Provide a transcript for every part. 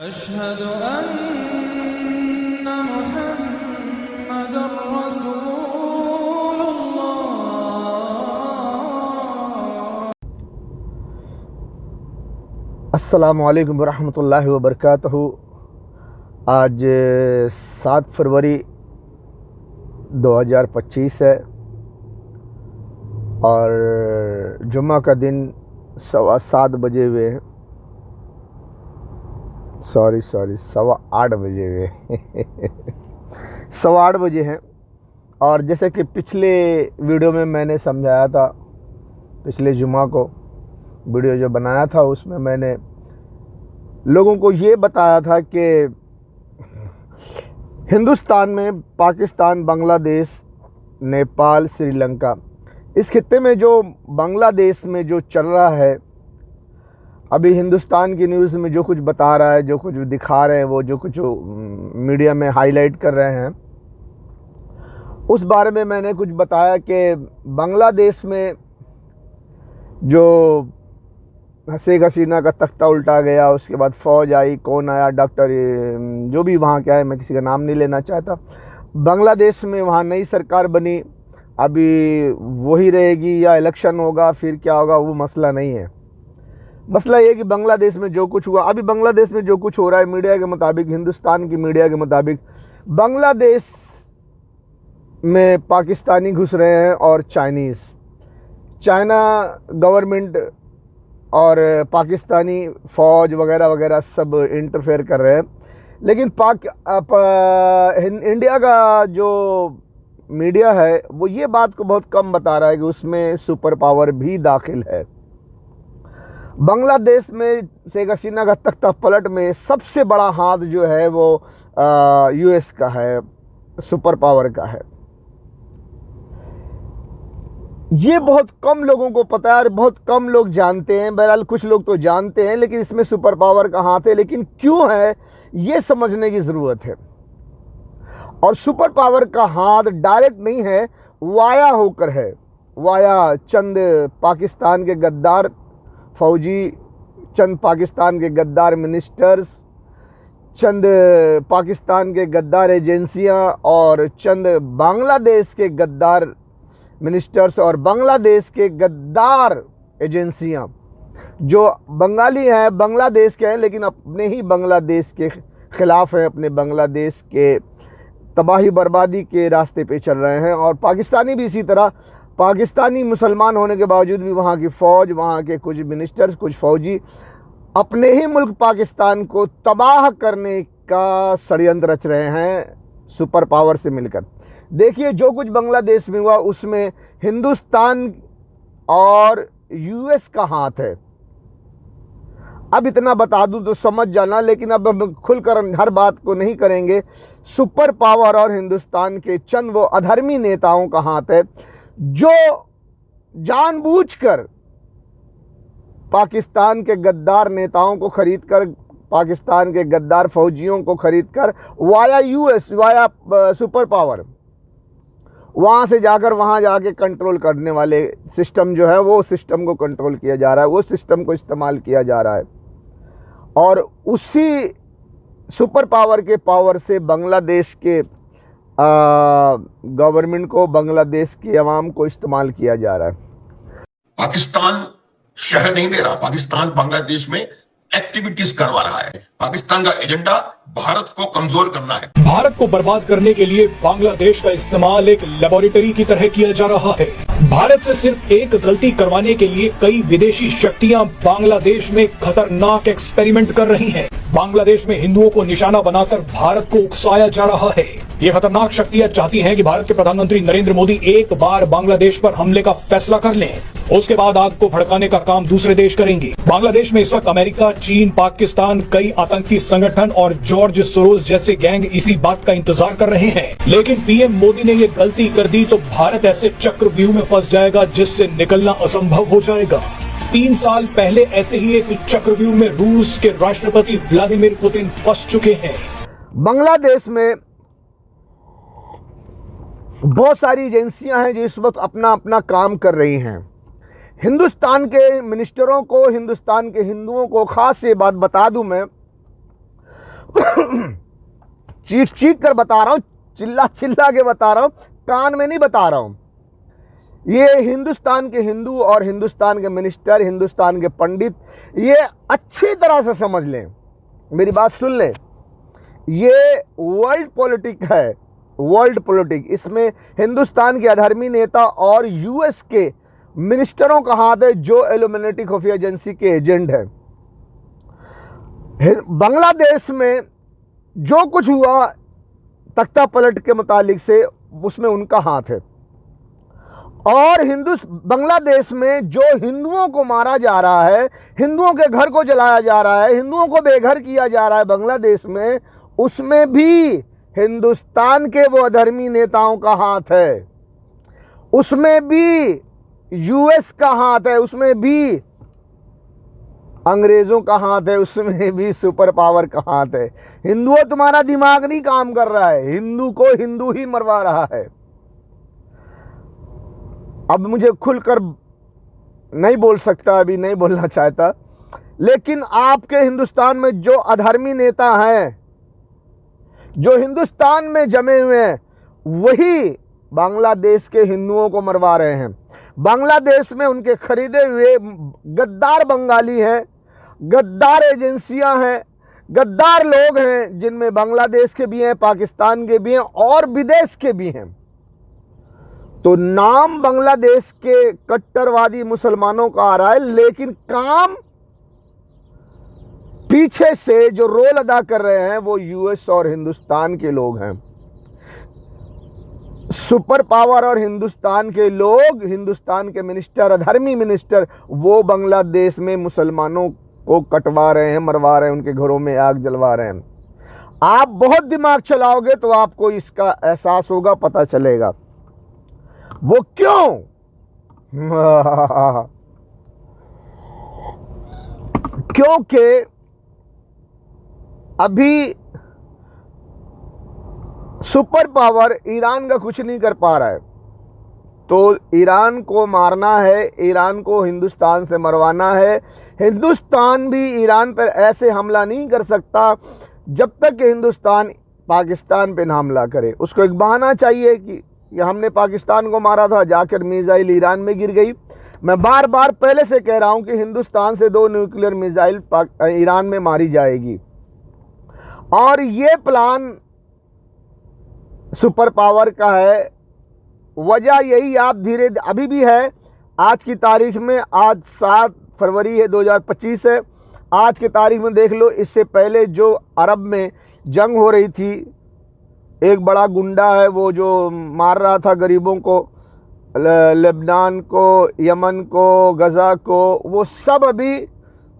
अशहदु अन्ना मुहम्मदुर रसूलुल्लाह। अस्सलामु अलैकुम वरहमतुल्लाहि वबरकातुहू। आज 7 फरवरी 2025 है और जुम्मा का दिन 7:15 बजे हुए हैं। सॉरी 8:15 बजे हुए 8:15 बजे हैं। और जैसे कि पिछले वीडियो में मैंने समझाया था, पिछले जुम्मा को वीडियो जो बनाया था उसमें मैंने लोगों को ये बताया था कि हिंदुस्तान में पाकिस्तान, बांग्लादेश, नेपाल, श्रीलंका, इस खित्ते में जो बांग्लादेश में जो चल रहा है, अभी हिंदुस्तान की न्यूज़ में जो कुछ बता रहा है, जो कुछ दिखा रहे हैं, वो जो कुछ मीडिया में हाईलाइट कर रहे हैं, उस बारे में मैंने कुछ बताया कि बांग्लादेश में जो शेख हसीना का तख्ता उल्टा गया, उसके बाद फ़ौज आई, कौन आया, डॉक्टर जो भी वहाँ क्या है, मैं किसी का नाम नहीं लेना चाहता। बांग्लादेश में वहाँ नई सरकार बनी, अभी वही रहेगी या इलेक्शन होगा, फिर क्या होगा, वो मसला नहीं है। मसला ये है कि बांग्लादेश में जो कुछ हुआ, अभी बांग्लादेश में जो कुछ हो रहा है, मीडिया के मुताबिक, हिंदुस्तान की मीडिया के मुताबिक, बांग्लादेश में पाकिस्तानी घुस रहे हैं और चाइना गवर्नमेंट और पाकिस्तानी फ़ौज वगैरह वगैरह सब इंटरफेयर कर रहे हैं। लेकिन इंडिया का जो मीडिया है वो ये बात को बहुत कम बता रहा है कि उसमें सुपर पावर भी दाखिल है। बांग्लादेश में शेख हसीना का तख्ता पलट में सबसे बड़ा हाथ जो है वो यूएस का है, सुपर पावर का है। ये बहुत कम लोगों को पता है और बहुत कम लोग जानते हैं। बहरहाल कुछ लोग तो जानते हैं, लेकिन इसमें सुपर पावर का हाथ है। लेकिन क्यों है ये समझने की ज़रूरत है। और सुपर पावर का हाथ डायरेक्ट नहीं है, वाया होकर है, वाया चंद पाकिस्तान के गद्दार फौजी, चंद पाकिस्तान के गद्दार मिनिस्टर्स, चंद पाकिस्तान के गद्दार एजेंसियां और चंद बांग्लादेश के गद्दार मिनिस्टर्स और बांग्लादेश के गद्दार एजेंसियां, जो बंगाली हैं, बांग्लादेश के हैं, लेकिन अपने ही बांग्लादेश के ख़िलाफ़ हैं, अपने बांग्लादेश के तबाही बर्बादी के रास्ते पे चल रहे हैं। और पाकिस्तानी भी इसी तरह, पाकिस्तानी मुसलमान होने के बावजूद भी वहाँ की फ़ौज, वहाँ के कुछ मिनिस्टर्स, कुछ फ़ौजी अपने ही मुल्क पाकिस्तान को तबाह करने का षड्यंत्र रच रहे हैं सुपर पावर से मिलकर। देखिए जो कुछ बांग्लादेश में हुआ उसमें हिंदुस्तान और यूएस का हाथ है। अब इतना बता दूं तो समझ जाना, लेकिन अब हम खुलकर हर बात को नहीं करेंगे। सुपर पावर और हिंदुस्तान के चंद वो अधर्मी नेताओं का हाथ है जो जानबूझकर पाकिस्तान के गद्दार नेताओं को खरीदकर, पाकिस्तान के गद्दार फौजियों को खरीदकर via US, via super power, वहाँ से जाकर वहाँ जाके कंट्रोल करने वाले सिस्टम जो है, वो सिस्टम को कंट्रोल किया जा रहा है, वो सिस्टम को इस्तेमाल किया जा रहा है। और उसी सुपर पावर के पावर से बांग्लादेश के गवर्नमेंट को, बांग्लादेश की अवाम को इस्तेमाल किया जा रहा है। पाकिस्तान शहर नहीं दे रहा, पाकिस्तान बांग्लादेश में एक्टिविटीज करवा रहा है। पाकिस्तान का एजेंडा भारत को कमजोर करना है। भारत को बर्बाद करने के लिए बांग्लादेश का इस्तेमाल एक लेबोरेटरी की तरह किया जा रहा है। भारत से सिर्फ एक गलती करवाने के लिए कई विदेशी शक्तियां बांग्लादेश में खतरनाक एक्सपेरिमेंट कर रही हैं। बांग्लादेश में हिंदुओं को निशाना बनाकर भारत को उकसाया जा रहा है। ये खतरनाक शक्तियां चाहती हैं कि भारत के प्रधानमंत्री नरेंद्र मोदी एक बार बांग्लादेश पर हमले का फैसला कर लें, उसके बाद आग को भड़काने का काम दूसरे देश करेंगे। बांग्लादेश में इस वक्त अमेरिका, चीन, पाकिस्तान, कई आतंकी संगठन और जॉर्ज सोरोस जैसे गैंग इसी बात का इंतजार कर रहे हैं। लेकिन पीएम मोदी ने ये गलती कर दी तो भारत ऐसे चक्रव्यूह में फंस जाएगा जिससे निकलना असंभव हो जाएगा। 3 साल पहले ऐसे ही एक चक्रव्यूह में रूस के राष्ट्रपति व्लादिमीर पुतिन फंस चुके हैं। बांग्लादेश में बहुत सारी एजेंसियां हैं जो इस वक्त अपना अपना काम कर रही हैं। हिंदुस्तान के मिनिस्टरों को, हिंदुस्तान के हिंदुओं को खास ये बात बता दूं मैं चीख चीख कर बता रहा हूं, चिल्ला चिल्ला के बता रहा हूं, कान में नहीं बता रहा हूं। ये हिंदुस्तान के हिंदू और हिंदुस्तान के मिनिस्टर, हिंदुस्तान के पंडित ये अच्छी तरह से समझ लें, मेरी बात सुन लें। ये वर्ल्ड पॉलिटिक है, वर्ल्ड पॉलिटिक। इसमें हिंदुस्तान के अधर्मी नेता और यूएस के मिनिस्टरों का हाथ है जो इल्यूमिनेटी खुफिया एजेंसी के एजेंट है। बांग्लादेश में जो कुछ हुआ तख्ता पलट के मुतालिक से, उसमें उनका हाथ है। और बांग्लादेश में जो हिंदुओं को मारा जा रहा है, हिंदुओं के घर को जलाया जा रहा है, हिंदुओं को बेघर किया जा रहा है बांग्लादेश में, उसमें भी हिंदुस्तान के वो अधर्मी नेताओं का हाथ है, उसमें भी यूएस का हाथ है, उसमें भी अंग्रेजों का हाथ है, उसमें भी सुपर पावर का हाथ है। हिंदुओं, तुम्हारा दिमाग नहीं काम कर रहा है, हिंदू को हिंदू ही मरवा रहा है। अब मुझे खुलकर नहीं बोल सकता, अभी नहीं बोलना चाहता, लेकिन आपके हिंदुस्तान में जो अधर्मी नेता हैं, जो हिंदुस्तान में जमे हुए हैं, वही बांग्लादेश के हिंदुओं को मरवा रहे हैं। बांग्लादेश में उनके खरीदे हुए गद्दार बंगाली हैं, गद्दार एजेंसियां हैं, गद्दार लोग हैं, जिनमें बांग्लादेश के भी हैं, पाकिस्तान के भी हैं और विदेश के भी हैं। तो नाम बांग्लादेश के कट्टरवादी मुसलमानों का आ रहा है, लेकिन काम पीछे से जो रोल अदा कर रहे हैं वो यूएस और हिंदुस्तान के लोग हैं। सुपर पावर और हिंदुस्तान के लोग, हिंदुस्तान के मिनिस्टर, अधर्मी मिनिस्टर, वो बांग्लादेश में मुसलमानों को कटवा रहे हैं, मरवा रहे हैं, उनके घरों में आग जलवा रहे हैं। आप बहुत दिमाग चलाओगे तो आपको इसका एहसास होगा, पता चलेगा वो क्यों। क्योंकि अभी सुपर पावर ईरान का कुछ नहीं कर पा रहा है, तो ईरान को मारना है, ईरान को हिंदुस्तान से मरवाना है। हिंदुस्तान भी ईरान पर ऐसे हमला नहीं कर सकता जब तक कि हिंदुस्तान पाकिस्तान पे ना हमला करे। उसको एक बहाना चाहिए कि हमने पाकिस्तान को मारा था, जाकर मिसाइल ईरान में गिर गई। मैं बार बार पहले से कह रहा हूं कि हिंदुस्तान से 2 न्यूक्लियर मिसाइल ईरान में मारी जाएगी, और ये प्लान सुपर पावर का है। वजह यही आप अभी भी है, आज की तारीख में, आज 7 फरवरी है 2025 है, आज की तारीख में देख लो, इससे पहले जो अरब में जंग हो रही थी, एक बड़ा गुंडा है वो जो मार रहा था गरीबों को, लेबनान को, यमन को, गजा को, वो सब अभी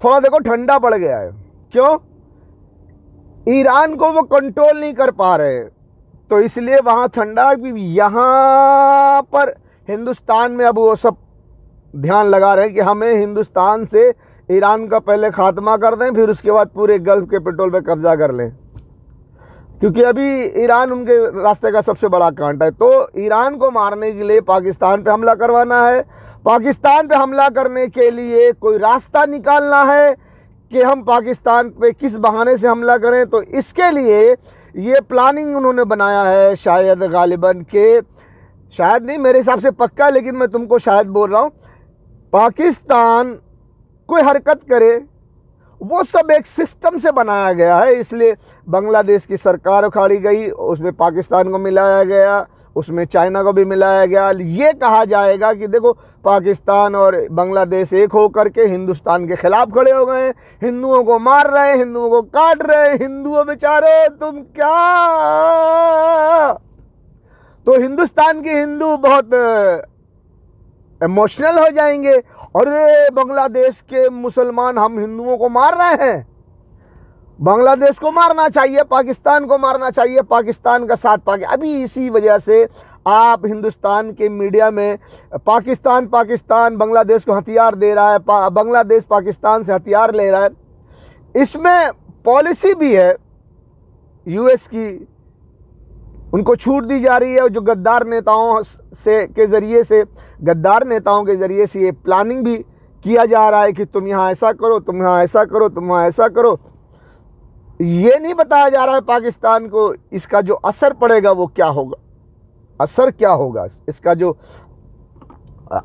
थोड़ा देखो ठंडा पड़ गया है। क्यों? ईरान को वो कंट्रोल नहीं कर पा रहे, तो इसलिए वहाँ ठंडा भी। यहाँ पर हिंदुस्तान में अब वो सब ध्यान लगा रहे हैं कि हमें हिंदुस्तान से ईरान का पहले खात्मा कर दें, फिर उसके बाद पूरे गल्फ के पेट्रोल पे कब्जा कर लें, क्योंकि अभी ईरान उनके रास्ते का सबसे बड़ा कांटा है। तो ईरान को मारने के लिए पाकिस्तान पे हमला करवाना है। पाकिस्तान पे हमला करने के लिए कोई रास्ता निकालना है कि हम पाकिस्तान पे किस बहाने से हमला करें। तो इसके लिए ये प्लानिंग उन्होंने बनाया है, शायद गालिबन के, शायद नहीं, मेरे हिसाब से पक्का, लेकिन मैं तुमको शायद बोल रहा हूँ, पाकिस्तान कोई हरकत करे, वो सब एक सिस्टम से बनाया गया है। इसलिए बांग्लादेश की सरकार उखाड़ी गई, उसमें पाकिस्तान को मिलाया गया, उसमें चाइना को भी मिलाया गया। ये कहा जाएगा कि देखो पाकिस्तान और बांग्लादेश एक होकर के हिंदुस्तान के खिलाफ खड़े हो गए हैं, हिंदुओं को मार रहे हैं, हिंदुओं को काट रहे हैं, हिंदुओं बेचारे तुम क्या। तो हिंदुस्तान के हिंदू बहुत इमोशनल हो जाएंगे, और बांग्लादेश के मुसलमान हम हिंदुओं को मार रहे हैं। बांग्लादेश को मारना चाहिए, पाकिस्तान को मारना चाहिए, पाकिस्तान का साथ पाके। अभी इसी वजह से आप हिंदुस्तान के मीडिया में पाकिस्तान बांग्लादेश को हथियार दे रहा है, बांग्लादेश पाकिस्तान से हथियार ले रहा है। इसमें पॉलिसी भी है यूएस की, उनको छूट दी जा रही है। जो गद्दार नेताओं के ज़रिए से ये प्लानिंग भी किया जा रहा है कि तुम यहाँ ऐसा करो, तुम यहाँ ऐसा करो, तुम वहाँ ऐसा करो। ये नहीं बताया जा रहा है पाकिस्तान को इसका जो असर पड़ेगा वो क्या होगा, असर क्या होगा, इसका जो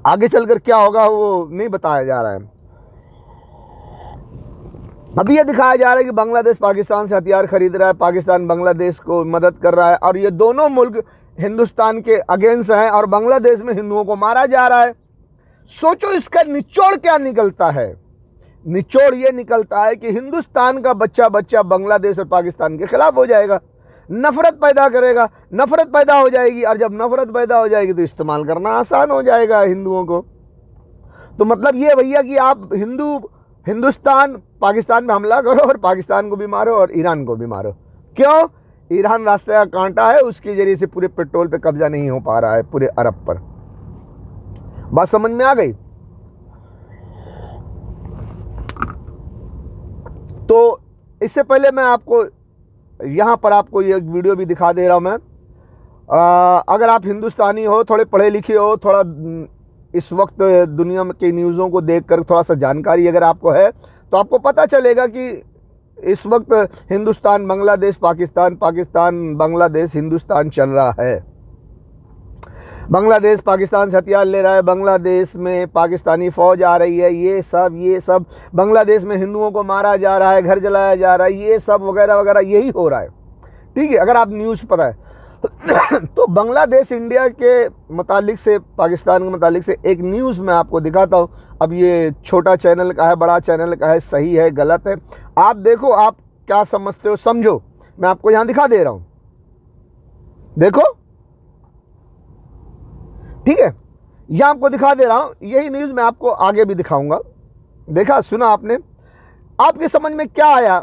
आगे चलकर क्या होगा वो नहीं बताया जा रहा है। अभी ये दिखाया जा रहा है कि बांग्लादेश पाकिस्तान से हथियार खरीद रहा है, पाकिस्तान बांग्लादेश को मदद कर रहा है, और ये दोनों मुल्क हिंदुस्तान के अगेंस्ट हैं और बांग्लादेश में हिंदुओं को मारा जा रहा है। सोचो इसका निचोड़ क्या निकलता है। निचोड़ ये निकलता है कि हिंदुस्तान का बच्चा बच्चा बांग्लादेश और पाकिस्तान के खिलाफ हो जाएगा, नफरत पैदा करेगा, नफरत पैदा हो जाएगी, और जब नफरत पैदा हो जाएगी तो इस्तेमाल करना आसान हो जाएगा हिंदुओं को। तो मतलब ये भैया कि आप हिंदुस्तान पाकिस्तान में हमला करो और पाकिस्तान को भी मारो और ईरान को भी मारो। क्यों? ईरान रास्ते का कांटा है, उसके जरिए से पूरे पेट्रोल पे कब्जा नहीं हो पा रहा है पूरे अरब पर। बात समझ में आ गई? तो इससे पहले मैं आपको यहाँ पर आपको ये वीडियो भी दिखा दे रहा हूँ मैं। अगर आप हिंदुस्तानी हो, थोड़े पढ़े लिखे हो, थोड़ा इस वक्त दुनिया की न्यूज़ों को देखकर थोड़ा सा जानकारी अगर आपको है तो आपको पता चलेगा कि इस वक्त हिंदुस्तान बांग्लादेश पाकिस्तान, पाकिस्तान बांग्लादेश हिंदुस्तान चल रहा है। बांग्लादेश पाकिस्तान से हथियार ले रहा है, बांग्लादेश में पाकिस्तानी फ़ौज आ रही है, ये सब बांग्लादेश में हिंदुओं को मारा जा रहा है, घर जलाया जा रहा है, ये सब वगैरह वगैरह यही हो रहा है। ठीक है, अगर आप न्यूज़ पता है तो बांग्लादेश इंडिया के मुतालिक से, पाकिस्तान के मुतालिक से एक न्यूज़ मैं आपको दिखाता हूँ। अब ये छोटा चैनल का है, बड़ा चैनल का है, सही है गलत है, आप देखो, आप क्या समझते हो समझो। मैं आपको यहाँ दिखा दे रहा हूँ, देखो, ठीक है, यहाँ आपको दिखा दे रहा हूँ। यही न्यूज़ मैं आपको आगे भी दिखाऊंगा। देखा, सुना आपने, आपके समझ में क्या आया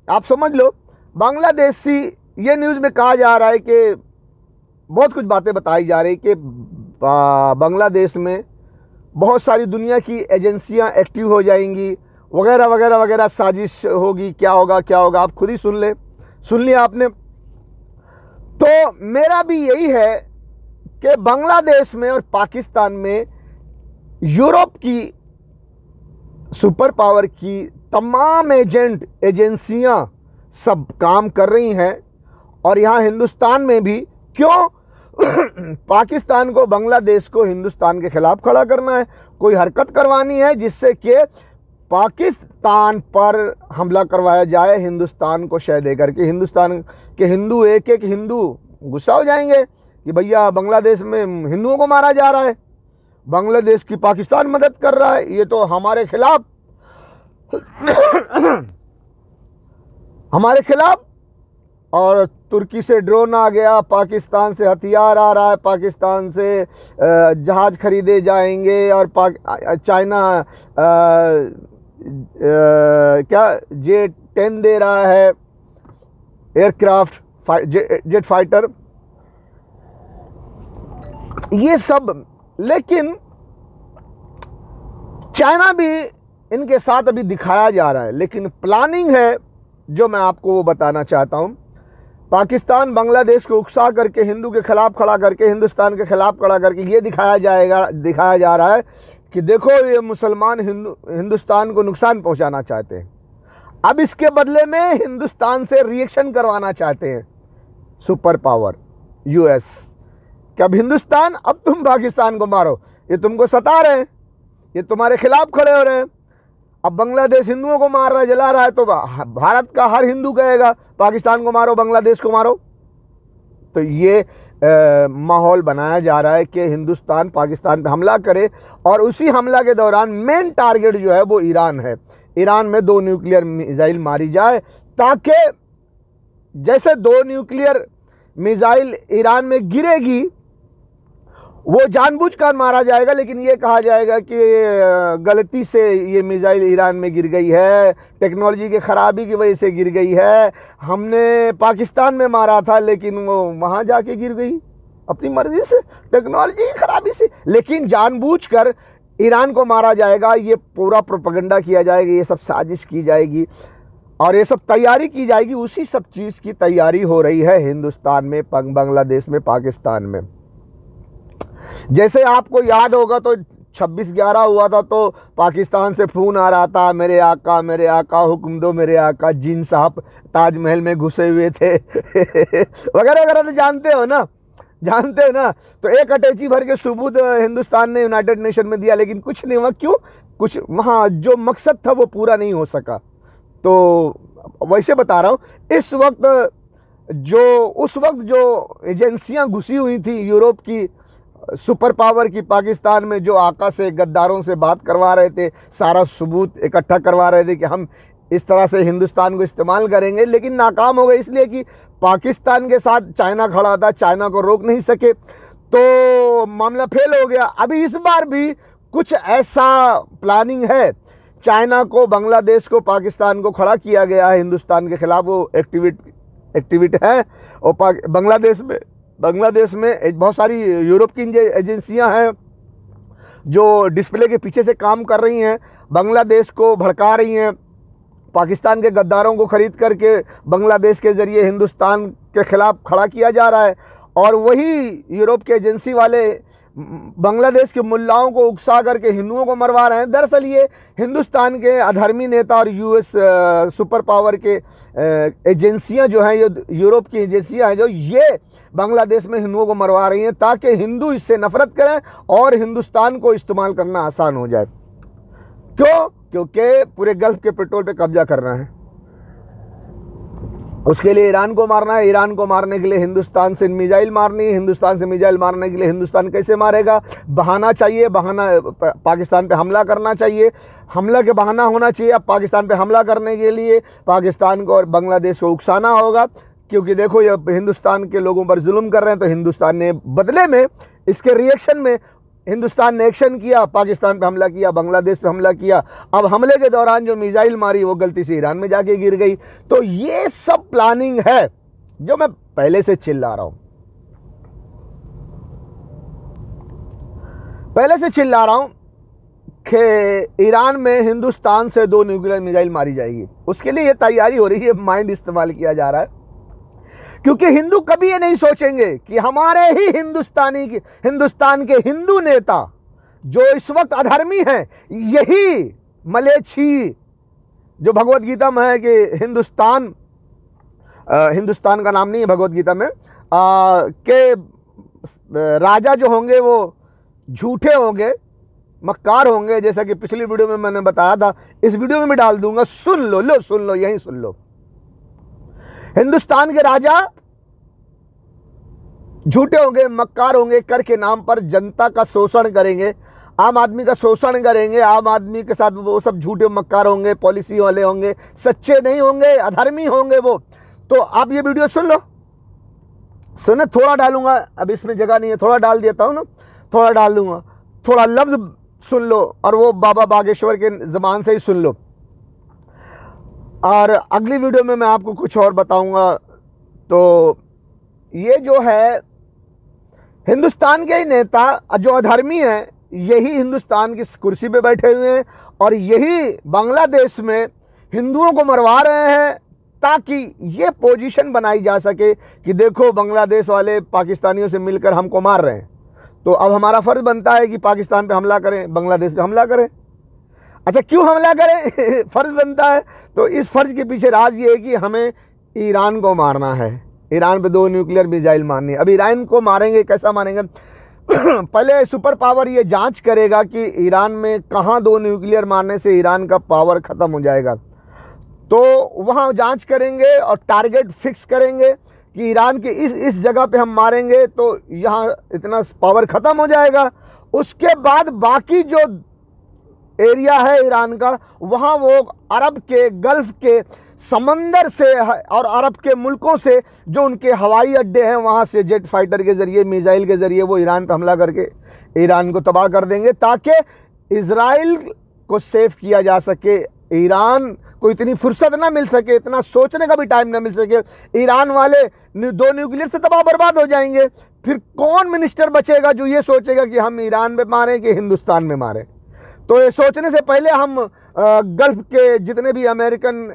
आप समझ लो। बांग्लादेशी, ये न्यूज़ में कहा जा रहा है कि बहुत कुछ बातें बताई जा रही कि बांग्लादेश में बहुत सारी दुनिया की एजेंसियां एक्टिव हो जाएंगी, वगैरह वगैरह वगैरह, साजिश होगी, क्या होगा क्या होगा, आप खुद ही सुन लिया आपने। तो मेरा भी यही है कि बांग्लादेश में और पाकिस्तान में यूरोप की सुपर पावर की तमाम एजेंसियां सब काम कर रही हैं, और यहाँ हिंदुस्तान में भी। क्यों? पाकिस्तान को, बांग्लादेश को हिंदुस्तान के खिलाफ खड़ा करना है, कोई हरकत करवानी है जिससे कि पाकिस्तान पर हमला करवाया जाए, हिंदुस्तान को शह देकर के। हिंदुस्तान के हिंदू, एक एक हिंदू गुस्सा हो जाएंगे कि भैया बांग्लादेश में हिंदुओं को मारा जा रहा है, बांग्लादेश की पाकिस्तान मदद कर रहा है, ये तो हमारे खिलाफ और तुर्की से ड्रोन आ गया, पाकिस्तान से हथियार आ रहा है, पाकिस्तान से जहाज खरीदे जाएंगे, और चाइना क्या J-10 दे रहा है, एयरक्राफ्ट, जेट फाइटर, ये सब। लेकिन चाइना भी इनके साथ अभी दिखाया जा रहा है, लेकिन प्लानिंग है जो मैं आपको वो बताना चाहता हूं। पाकिस्तान बांग्लादेश को उकसा करके, हिंदू के खिलाफ खड़ा करके, हिंदुस्तान के खिलाफ खड़ा करके ये दिखाया जा रहा है कि देखो ये मुसलमान हिंदुस्तान को नुकसान पहुंचाना चाहते हैं। अब इसके बदले में हिंदुस्तान से रिएक्शन करवाना चाहते हैं सुपर पावर यूएस, कि अब हिंदुस्तान, अब तुम पाकिस्तान को मारो, ये तुमको सता रहे हैं, ये तुम्हारे खिलाफ खड़े हो रहे हैं। अब बांग्लादेश हिंदुओं को मार रहा है, जला रहा है, तो भारत का हर हिंदू कहेगा पाकिस्तान को मारो, बांग्लादेश को मारो। तो ये माहौल बनाया जा रहा है कि हिंदुस्तान पाकिस्तान पे हमला करे, और उसी हमला के दौरान मेन टारगेट जो है वो ईरान है। ईरान में 2 न्यूक्लियर मिसाइल मारी जाए, ताकि जैसे 2 न्यूक्लियर मिसाइल ईरान में गिरेगी, वो जानबूझकर मारा जाएगा, लेकिन ये कहा जाएगा कि गलती से ये मिसाइल ईरान में गिर गई है, टेक्नोलॉजी की ख़राबी की वजह से गिर गई है, हमने पाकिस्तान में मारा था लेकिन वो वहाँ जाके गिर गई अपनी मर्ज़ी से, टेक्नोलॉजी की ख़राबी से। लेकिन जानबूझकर ईरान को मारा जाएगा, ये पूरा प्रोपेगेंडा किया जाएगा, ये सब साजिश की जाएगी और ये सब तैयारी की जाएगी। उसी सब चीज़ की तैयारी हो रही है हिंदुस्तान में, बांग्लादेश में, पाकिस्तान में। जैसे आपको याद होगा तो 26/11 हुआ था तो पाकिस्तान से फ़ोन आ रहा था, मेरे आका हुक्म दो मेरे आका, जिन साहब ताजमहल में घुसे हुए थे वगैरह वगैरह। तो जानते हो ना। तो एक अटैची भर के सबूत हिंदुस्तान ने यूनाइटेड नेशन में दिया, लेकिन कुछ नहीं हुआ। क्यों? कुछ वहाँ जो मकसद था वो पूरा नहीं हो सका। तो वैसे बता रहा हूँ, उस वक्त जो एजेंसियां घुसी हुई थी यूरोप की सुपर पावर की पाकिस्तान में, जो आका से गद्दारों से बात करवा रहे थे, सारा सबूत इकट्ठा करवा रहे थे कि हम इस तरह से हिंदुस्तान को इस्तेमाल करेंगे, लेकिन नाकाम हो गए, इसलिए कि पाकिस्तान के साथ चाइना खड़ा था, चाइना को रोक नहीं सके, तो मामला फेल हो गया। अभी इस बार भी कुछ ऐसा प्लानिंग है, चाइना को, बांग्लादेश को, पाकिस्तान को खड़ा किया गया है हिंदुस्तान के खिलाफ। वो एक्टिविटी है। और बांग्लादेश में बहुत सारी यूरोप की एजेंसियां हैं जो डिस्प्ले के पीछे से काम कर रही हैं, बांग्लादेश को भड़का रही हैं। पाकिस्तान के गद्दारों को खरीद करके बांग्लादेश के ज़रिए हिंदुस्तान के खिलाफ खड़ा किया जा रहा है। और वही यूरोप के एजेंसी वाले बांग्लादेश के मुल्लाओं को उकसा करके हिंदुओं को मरवा रहे हैं। दरअसल ये हिंदुस्तान के अधर्मी नेता और यूएस सुपर पावर के एजेंसियां जो हैं, ये यूरोप की एजेंसियां हैं, जो ये बांग्लादेश में हिंदुओं को मरवा रही हैं ताकि हिंदू इससे नफरत करें और हिंदुस्तान को इस्तेमाल करना आसान हो जाए। क्यों? क्योंकि पूरे गल्फ के पेट्रोल पे कब्जा करना है, उसके लिए ईरान को मारना है। ईरान को मारने के लिए हिंदुस्तान से मिसाइल मारनी है। हिंदुस्तान से मिसाइल मारने के लिए हिंदुस्तान कैसे मारेगा? बहाना चाहिए, बहाना पाकिस्तान पे हमला करना चाहिए, हमला के बहाना होना चाहिए। अब पाकिस्तान पे हमला करने के लिए पाकिस्तान को और बांग्लादेश को उकसाना होगा, क्योंकि देखो ये हिंदुस्तान के लोगों पर जुल्म कर रहे हैं। तो हिंदुस्तान ने बदले में, इसके रिएक्शन में हिंदुस्तान ने एक्शन किया, पाकिस्तान पे हमला किया, बांग्लादेश पे हमला किया। अब हमले के दौरान जो मिसाइल मारी वो गलती से ईरान में जाके गिर गई। तो ये सब प्लानिंग है जो मैं पहले से चिल्ला रहा हूं कि ईरान में हिंदुस्तान से 2 न्यूक्लियर मिसाइल मारी जाएगी। उसके लिए ये तैयारी हो रही है, माइंड इस्तेमाल किया जा रहा है, क्योंकि हिंदू कभी ये नहीं सोचेंगे कि हमारे ही हिंदुस्तान के हिंदू नेता जो इस वक्त अधर्मी हैं, यही मलेच्छी, जो भगवत गीता में है कि हिंदुस्तान का नाम नहीं है भगवत गीता में, के राजा जो होंगे वो झूठे होंगे, मक्कार होंगे, जैसा कि पिछली वीडियो में मैंने बताया था, इस वीडियो में मैं डाल दूंगा, सुन लो, यही सुन लो। हिंदुस्तान के राजा झूठे होंगे, मक्कार होंगे, कर के नाम पर जनता का शोषण करेंगे, आम आदमी का शोषण करेंगे, आम आदमी के साथ वो सब झूठे मक्कार होंगे, पॉलिसी वाले होंगे, सच्चे नहीं होंगे, अधर्मी होंगे वो। तो आप ये वीडियो सुन लो, सुने, थोड़ा डालूंगा, अब इसमें जगह नहीं है, थोड़ा डाल देता हूँ ना, थोड़ा डाल दूंगा, थोड़ा लफ्ज सुन लो, और वो बाबा बागेश्वर के ज़बान से ही सुन लो। और अगली वीडियो में मैं आपको कुछ और बताऊंगा। तो ये जो है हिंदुस्तान के ही नेता जो अधर्मी हैं, यही हिंदुस्तान की कुर्सी पे बैठे हुए हैं और यही बांग्लादेश में हिंदुओं को मरवा रहे हैं, ताकि ये पोजीशन बनाई जा सके कि देखो बांग्लादेश वाले पाकिस्तानियों से मिलकर हमको मार रहे हैं, तो अब हमारा फ़र्ज़ बनता है कि पाकिस्तान पे हमला करें, बांग्लादेश पे हमला करें। अच्छा, क्यों हमला करें? फ़र्ज़ बनता है। तो इस फ़र्ज़ के पीछे राज ये है कि हमें ईरान को मारना है, ईरान पे 2 न्यूक्लियर मिसाइल मारनी है। अब ईरान को मारेंगे, कैसा मारेंगे? पहले सुपर पावर ये जांच करेगा कि ईरान में कहाँ 2 न्यूक्लियर मारने से ईरान का पावर ख़त्म हो जाएगा। तो वहाँ जांच करेंगे और टारगेट फिक्स करेंगे कि ईरान के इस जगह पे हम मारेंगे तो यहाँ इतना पावर ख़त्म हो जाएगा। उसके बाद बाकी जो एरिया है ईरान का, वहाँ वो अरब के, गल्फ़ के समंदर से और अरब के मुल्कों से जो उनके हवाई अड्डे हैं, वहाँ से जेट फाइटर के ज़रिए, मिसाइल के ज़रिए वो ईरान पर हमला करके ईरान को तबाह कर देंगे, ताकि इज़राइल को सेव किया जा सके, ईरान को इतनी फुर्सत ना मिल सके, इतना सोचने का भी टाइम ना मिल सके। ईरान वाले 2 न्यूक्लियर से तबाह बर्बाद हो जाएंगे। फिर कौन मिनिस्टर बचेगा जो ये सोचेगा कि हम ईरान में मारें कि हिंदुस्तान में मारें? तो ये सोचने से पहले हम गल्फ़ के जितने भी अमेरिकन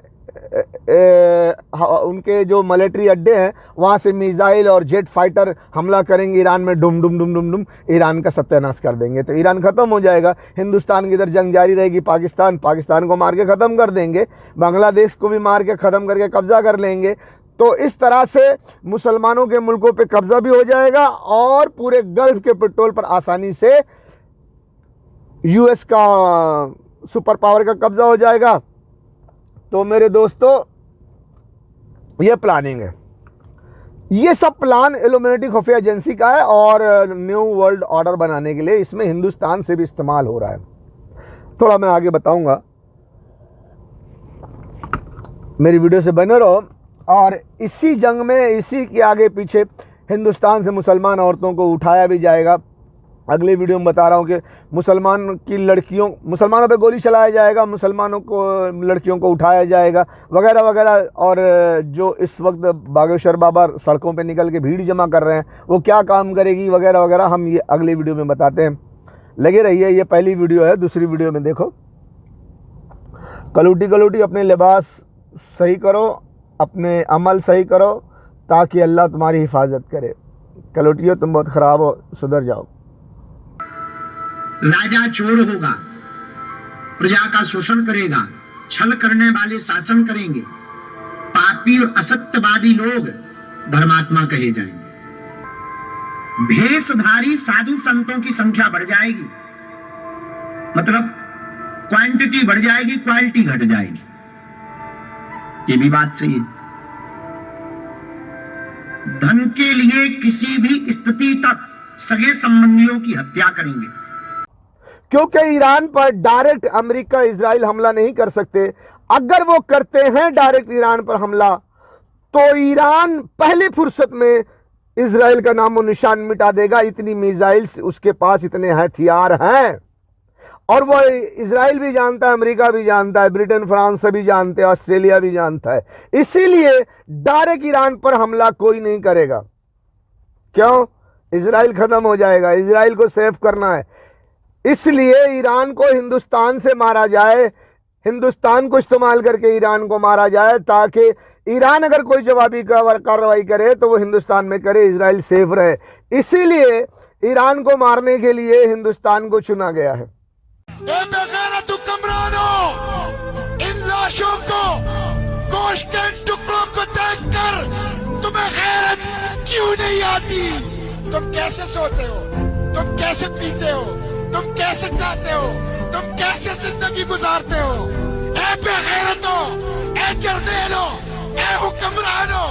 उनके जो मिलिट्री अड्डे हैं वहाँ से मिसाइल और जेट फाइटर हमला करेंगे ईरान में, डुम डुम डुम डुम डुम, ईरान का सत्यानाश कर देंगे। तो ईरान ख़त्म हो जाएगा, हिंदुस्तान की इधर जंग जारी रहेगी, पाकिस्तान को मार के ख़त्म कर देंगे, बांग्लादेश को भी मार के ख़त्म करके कब्ज़ा कर लेंगे। तो इस तरह से मुसलमानों के मुल्कों पे कब्ज़ा भी हो जाएगा और पूरे गल्फ के पेट्रोल पर आसानी से यूएस का सुपर पावर का कब्ज़ा हो जाएगा। तो मेरे दोस्तों ये प्लानिंग है, ये सब प्लान इल्यूमिनेटी खुफिया एजेंसी का है और न्यू वर्ल्ड ऑर्डर बनाने के लिए इसमें हिंदुस्तान से भी इस्तेमाल हो रहा है। थोड़ा मैं आगे बताऊंगा, मेरी वीडियो से बने रहो। और इसी जंग में, इसी के आगे पीछे हिंदुस्तान से मुसलमान औरतों को उठाया भी जाएगा। अगली वीडियो में बता रहा हूँ कि मुसलमानों पे गोली चलाया जाएगा, मुसलमानों को, लड़कियों को उठाया जाएगा वगैरह वगैरह। और जो इस वक्त बागेश्वर बाबा सड़कों पे निकल के भीड़ जमा कर रहे हैं वो क्या काम करेगी वगैरह वगैरह, हम ये अगली वीडियो में बताते हैं। लगे रहिए, ये पहली वीडियो है, दूसरी वीडियो में देखो। कलूटी अपने लिबास सही करो, अपने अमल सही करो ताकि अल्लाह तुम्हारी हिफाजत करे। कलूटियों तुम बहुत ख़राब हो, सुधर जाओ। राजा चोर होगा, प्रजा का शोषण करेगा, छल करने वाले शासन करेंगे, पापी और असत्यवादी लोग धर्मात्मा कहे जाएंगे, भेषधारी साधु संतों की संख्या बढ़ जाएगी, मतलब क्वांटिटी बढ़ जाएगी, क्वालिटी घट जाएगी। ये भी बात सही है। धन के लिए किसी भी स्थिति तक सगे संबंधियों की हत्या करेंगे, क्योंकि ईरान पर डायरेक्ट अमेरिका इजराइल हमला नहीं कर सकते। अगर वो करते हैं डायरेक्ट ईरान पर हमला तो ईरान पहले फुर्सत में इजराइल का नामो निशान मिटा देगा। इतनी मिसाइल्स उसके पास, इतने हथियार हैं और वो इजराइल भी जानता है, अमेरिका भी जानता है, ब्रिटेन फ्रांस सभी जानते हैं, ऑस्ट्रेलिया भी जानता है। इसीलिए डायरेक्ट ईरान पर हमला कोई नहीं करेगा। क्यों? इजराइल खत्म हो जाएगा, इजराइल को सेव करना है। इसलिए ईरान को हिंदुस्तान से मारा जाए, हिंदुस्तान को इस्तेमाल करके ईरान को मारा जाए, ताकि ईरान अगर कोई जवाबी कार्रवाई करे तो वो हिंदुस्तान में करे, इजराइल सेफ रहे। इसीलिए ईरान को मारने के लिए हिंदुस्तान को चुना गया है। इन लाशों को, गोश्त के टुकड़ों को देखकर तुम्हें गैरत क्यों नहीं आती? तुम कैसे सोते हो? तुम कैसे पीते हो? तुम कैसे खाते हो? तुम कैसे जिंदगी गुजारते हो? ए बेगैरतो, ए जर्देलो, ए हुक्मरानो,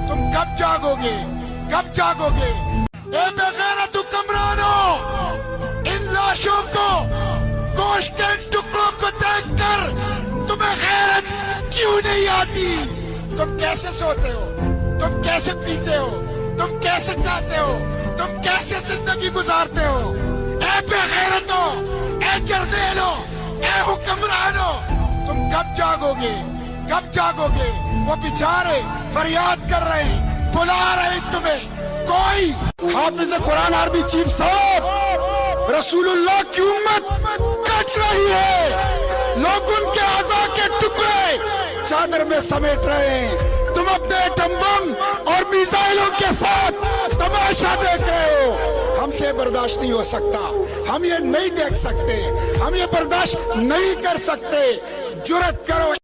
तुम कब जागोगे? कब जागोगे? ए बेगैरत हुक्मरानो, इन लाशों को, गोश्त के टुकड़ों को देखकर तुम्हें गैरत क्यों नहीं आती? तुम कैसे सोते हो? तुम कैसे पीते हो? तुम कैसे खाते हो? तुम कैसे जिंदगी गुजारते हो? ए बेगैरतो, ए जर्देलो, ए हुक्मरानो, तुम कब जागोगे? कब जागोगे? वो बेचारे फरियाद कर रहे हैं, बुला रहे हैं तुम्हें। कोई हाफिज कुरान आरबी चीफ साहब रसूलुल्लाह की उम्मत कट रही है, लोग उनके आज़ा के टुकड़े चादर में समेट रहे हैं। तुम अपने एटम बम और मिसाइलों के साथ तमाशा देख रहे हो। हमसे बर्दाश्त नहीं हो सकता, हम ये नहीं देख सकते, हम ये बर्दाश्त नहीं कर सकते। जुर्रत करो।